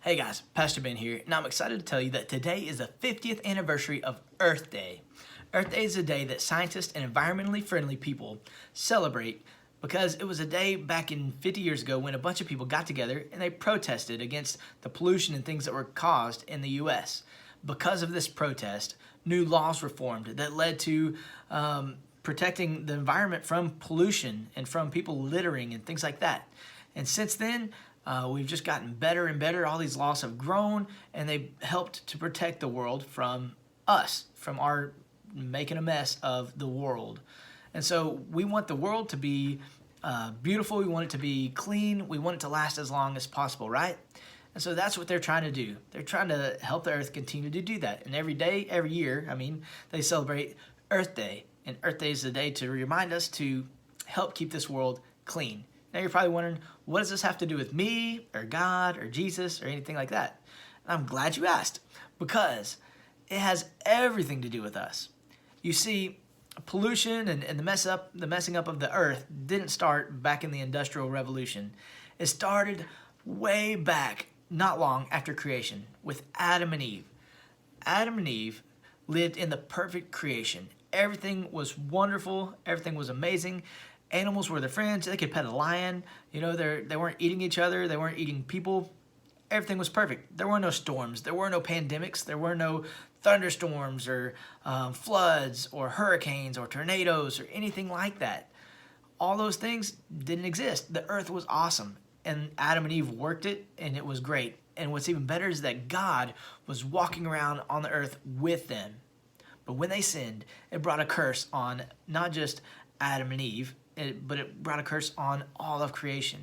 Hey guys, Pastor Ben here, and I'm excited to tell you that today is the 50th anniversary of Earth Day. Earth Day is a day that scientists and environmentally friendly people celebrate because it was a day back in 50 years ago when a bunch of people got together and they protested against the pollution and things that were caused in the U.S. Because of this protest, new laws were formed that led to protecting the environment from pollution and from people littering and things like that. And since then, we've just gotten better and better. All these laws have grown, and they've helped to protect the world from us, from our making a mess of the world. And so we want the world to be beautiful. We want it to be clean. We want it to last as long as possible, right? And so that's what they're trying to do. They're trying to help the earth continue to do that. And every day, every year, they celebrate Earth Day. And Earth Day is the day to remind us to help keep this world clean. Now you're probably wondering, what does this have to do with me or God or Jesus or anything like that? And I'm glad you asked, because it has everything to do with us. You see, pollution and the messing up of the earth didn't start back in the Industrial Revolution. It started way back, not long after creation, with Adam and Eve. Adam and Eve lived in the perfect creation. Everything was wonderful. Everything was amazing. Animals were their friends. They could pet a lion. You know, they weren't eating each other. They weren't eating people. Everything was perfect. There were no storms. There were no pandemics. There were no thunderstorms or floods or hurricanes or tornadoes or anything like that. All those things didn't exist. The earth was awesome, and Adam and Eve worked it, and it was great. And what's even better is that God was walking around on the earth with them. But when they sinned, it brought a curse on not just Adam and Eve, but it brought a curse on all of creation.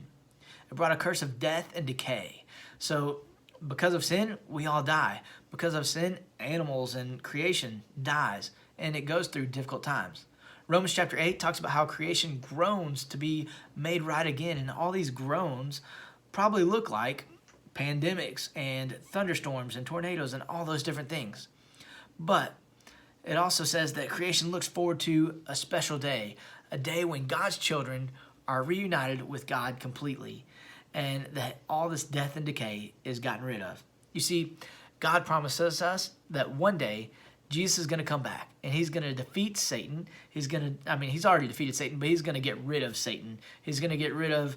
It brought a curse of death and decay. So because of sin, we all die. Because of sin, animals and creation dies, and it goes through difficult times. Romans chapter 8 talks about how creation groans to be made right again, and all these groans probably look like pandemics and thunderstorms and tornadoes and all those different things. But it also says that creation looks forward to a special day, a day when God's children are reunited with God completely, and that all this death and decay is gotten rid of. You see, God promises us that one day Jesus is going to come back, and he's going to defeat Satan. He's already defeated Satan, but he's going to get rid of Satan. He's going to get rid of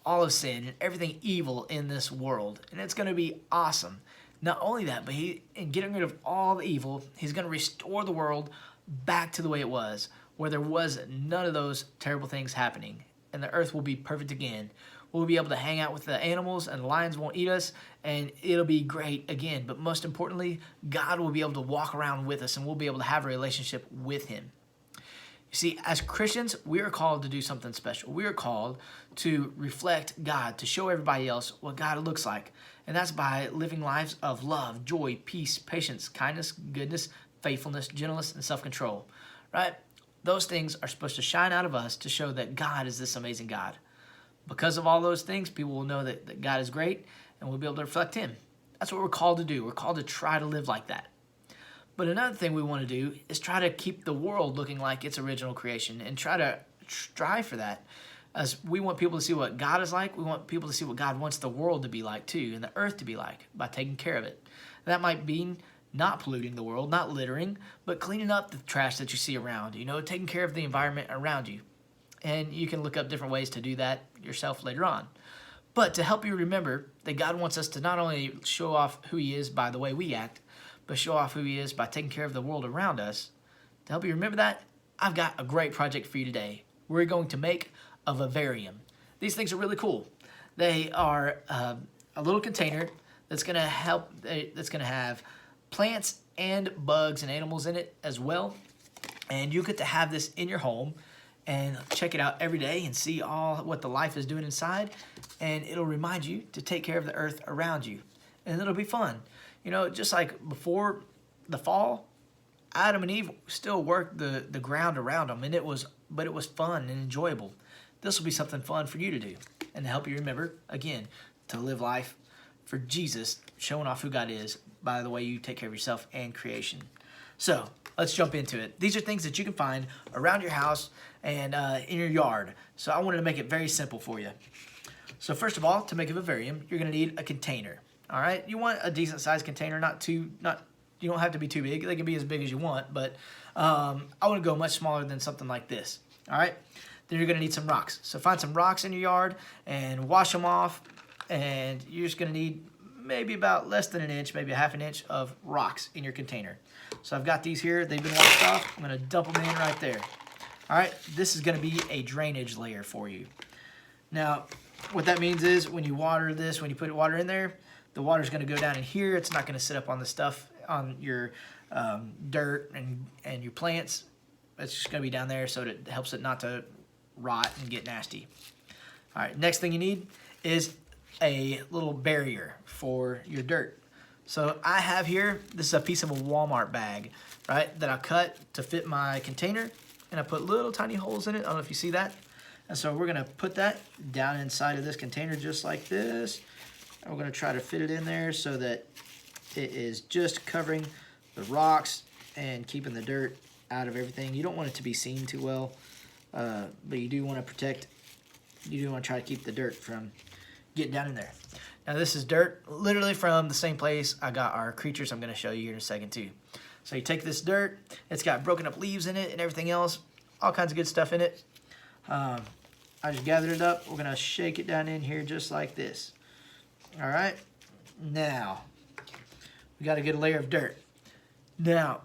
all of sin and everything evil in this world, and it's going to be awesome. Not only that, but in getting rid of all the evil, he's going to restore the world back to the way it was, where there was none of those terrible things happening, and the earth will be perfect again. We'll be able to hang out with the animals, and the lions won't eat us, and it'll be great again. But most importantly, God will be able to walk around with us, and we'll be able to have a relationship with him. You see, as Christians, we are called to do something special. We are called to reflect God, to show everybody else what God looks like. And that's by living lives of love, joy, peace, patience, kindness, goodness, faithfulness, gentleness, and self-control. Right? Those things are supposed to shine out of us to show that God is this amazing God. Because of all those things, people will know that God is great, and we'll be able to reflect him. That's what we're called to do. We're called to try to live like that. But another thing we want to do is try to keep the world looking like its original creation and try to strive for that. As we want people to see what God is like, we want people to see what God wants the world to be like too, and the earth to be like, by taking care of it. That might mean not polluting the world, not littering, but cleaning up the trash that you see around, taking care of the environment around you. And you can look up different ways to do that yourself later on. But to help you remember that God wants us to not only show off who he is by the way we act, but show off who he is by taking care of the world around us. To help you remember that, I've got a great project for you today. We're going to make a vivarium. These things are really cool. They are a little container that's going to have plants and bugs and animals in it as well. And you get to have this in your home and check it out every day and see all what the life is doing inside. And it'll remind you to take care of the earth around you. And it'll be fun. Just like before the fall, Adam and Eve still worked the ground around them, but it was fun and enjoyable. This will be something fun for you to do, and to help you remember, again, to live life for Jesus, showing off who God is by the way you take care of yourself and creation. So let's jump into it. These are things that you can find around your house and in your yard. So I wanted to make it very simple for you. So first of all, to make a vivarium, you're going to need a container. All right, you want a decent sized container, you don't have to be too big. They can be as big as you want, but I want to go much smaller than something like this. All right, then you're gonna need some rocks. So find some rocks in your yard and wash them off, and you're just gonna need maybe about less than an inch, maybe a half an inch of rocks in your container. So I've got these here, they've been washed off. I'm gonna dump them in right there. All right, this is gonna be a drainage layer for you. Now, what that means is when you water this, when you put water in there, the water's gonna go down in here. It's not gonna sit up on the stuff, on your dirt and your plants. It's just gonna be down there so that it helps it not to rot and get nasty. All right, next thing you need is a little barrier for your dirt. So I have here, this is a piece of a Walmart bag, right, that I cut to fit my container, and I put little tiny holes in it. I don't know if you see that. And so we're gonna put that down inside of this container just like this. And we're gonna try to fit it in there so that it is just covering the rocks and keeping the dirt out of everything. You don't want it to be seen too well, but you do want to try to keep the dirt from getting down in there. Now this is dirt literally from the same place I got our creatures I'm going to show you here in a second too. So you take this dirt, it's got broken up leaves in it and everything else, all kinds of good stuff in it. I just gathered it up. We're going to shake it down in here just like this. All right, now we got a good layer of dirt. Now,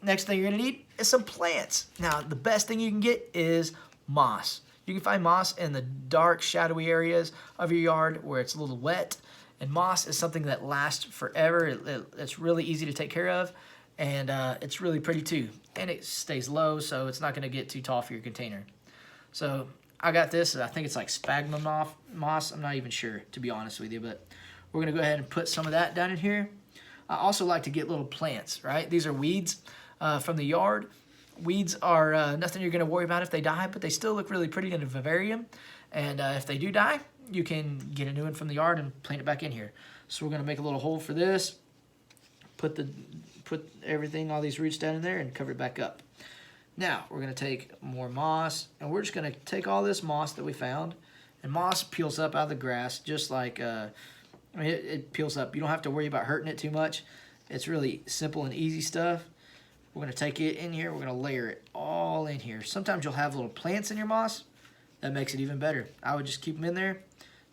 next thing you're going to need is some plants. Now, the best thing you can get is moss. You can find moss in the dark, shadowy areas of your yard where it's a little wet. And moss is something that lasts forever. It's really easy to take care of, and it's really pretty too. And it stays low, so it's not going to get too tall for your container. So I got this. I think it's like sphagnum moss. I'm not even sure, to be honest with you, but we're going to go ahead and put some of that down in here. I also like to get little plants, right? These are weeds from the yard. Weeds are nothing you're going to worry about if they die, but they still look really pretty in a vivarium. And if they do die, you can get a new one from the yard and plant it back in here. So we're going to make a little hole for this, put everything, all these roots down in there, and cover it back up. Now we're going to take more moss, and we're just going to take all this moss that we found, and moss peels up out of the grass just like it peels up. You don't have to worry about hurting it too much. It's really simple and easy stuff. We're going to take it in here. We're going to layer it all in here. Sometimes you'll have little plants in your moss. That makes it even better. I would just keep them in there.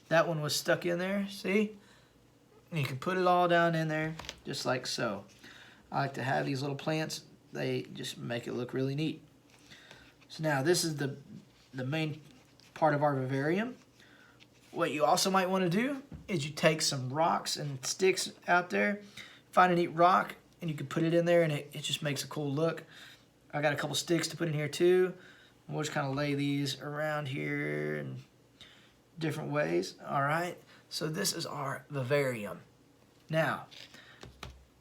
That one was stuck in there, see? And you can put it all down in there just like so. I like to have these little plants. They just make it look really neat. So now this is the main part of our vivarium. What you also might want to do is you take some rocks and sticks out there, find a neat rock, and you can put it in there, and it just makes a cool look. I got a couple sticks to put in here too. We'll just kind of lay these around here in different ways. All right, so this is our vivarium. Now,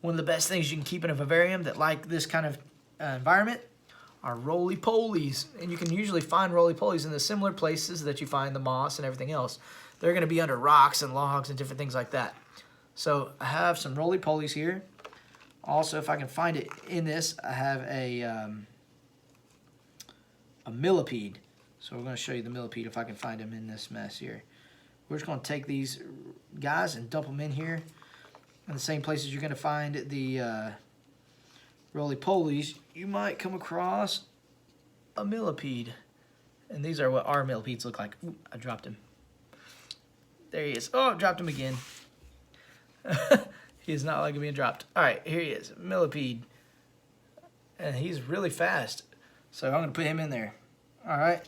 one of the best things you can keep in a vivarium that like this kind of environment are roly-polies. And you can usually find roly-polies in the similar places that you find the moss and everything else. They're going to be under rocks and logs and different things like that. So I have some roly-polies here. Also, if I can find it in this, I have a millipede. So we're going to show you the millipede if I can find him in this mess here. We're just going to take these guys and dump them in here. In the same places you're going to find the roly-polies, you might come across a millipede. And these are what our millipedes look like. Ooh, I dropped him. There he is. Oh, I dropped him again. He is not liking being dropped. All right, here he is, millipede. And he's really fast. So I'm going to put him in there. All right.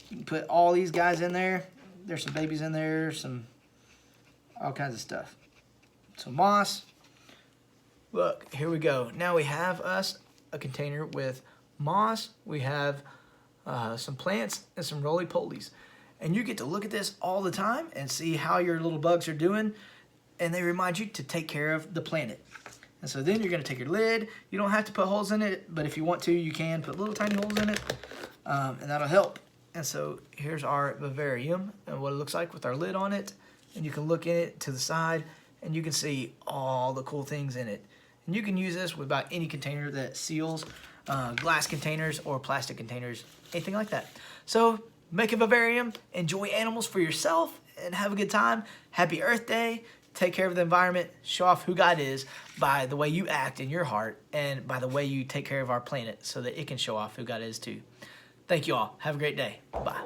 You can put all these guys in there. There's some babies in there, all kinds of stuff. So moss. Look, here we go. Now we have us a container with moss. We have some plants and some roly-polies. And you get to look at this all the time and see how your little bugs are doing. And they remind you to take care of the planet. And so then you're going to take your lid. You don't have to put holes in it, but if you want to, you can put little tiny holes in it, and that'll help. And so here's our vivarium and what it looks like with our lid on it. And you can look in it to the side, and you can see all the cool things in it. And you can use this with about any container that seals, glass containers or plastic containers, anything like that. So make a vivarium, enjoy animals for yourself, and have a good time. Happy Earth Day. take care of the environment, show off who God is by the way you act in your heart and by the way you take care of our planet so that it can show off who God is too. Thank you all. Have a great day. Bye.